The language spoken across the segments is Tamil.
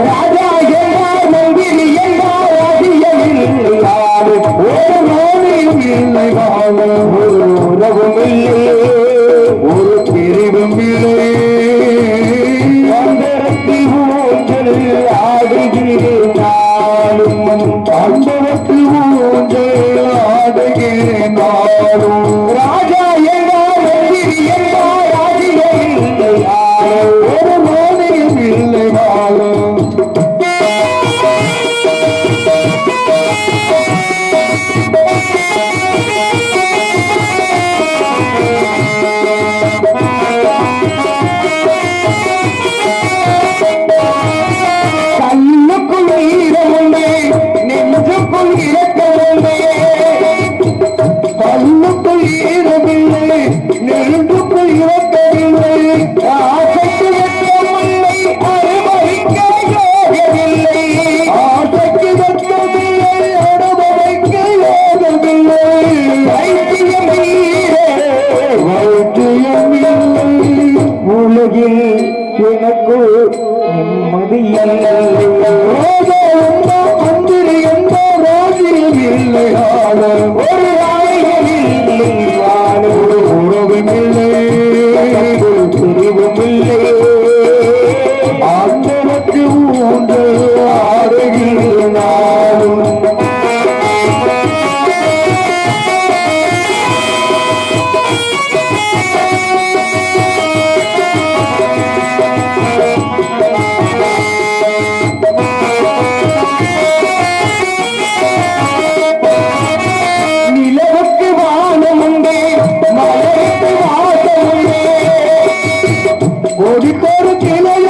ராஜா என்றார் மந்திரி என்றார் ராஜ்யமில்லை யாரு ஒரு நோயும் இல்லை காலம் ஒரு உறவும் இல்லை ஒரு பிரிவும் இல்லை அந்தரத்தில் ஊஞ்சல் ஆடுகிறேன் நாளும் அந்தரத்தில் ஊஞ்சல் ஆடுகிறேன் நாளும் ராஜா என்றார் மந்திரி என்றார் ராஜ்யமில்லை யாரு ஒரு நோயும் இல்லை காலம் எனக்கு நிம்மதி மந்திரி என்ற ராஜ்யம் இல்லை ஒரு ராஜ்யம் இல்லை ஒரு உறவும் இல்லை ஒரு பிரிவும் இல்லை ஆண்டவருக்கு ஊன்று ஆடுகிறேன் நானும் ஒரு கிளையும்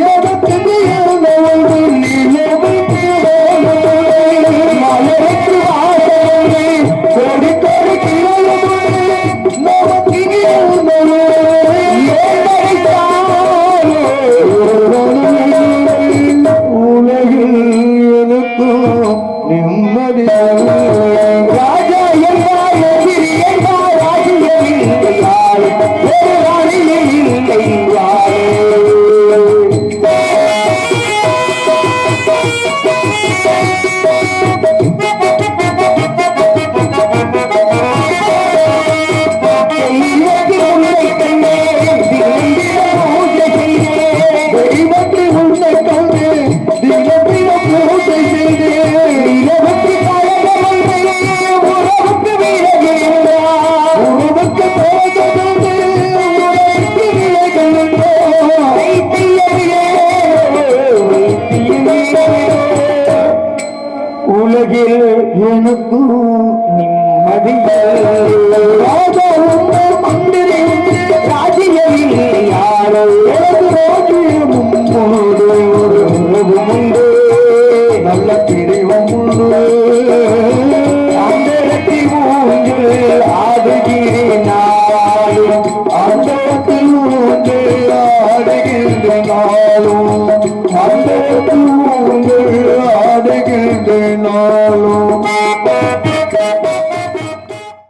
எதற்கு மலருக்கு வாசனை கொடிக்கொரு கிளையும் நமக்கு உலகில் எனக்கும் நிம்மதி ராஜா என்றார் எதிரி என்றார் ராஜ்யமில்லை யாரு ஒரு ராணியில் இல்லை யாரு உலகில் எனக்கு நிம்மதி மந்திரி ராஜ்யமில்லை யாரோ ராஜ்யம் உண்டு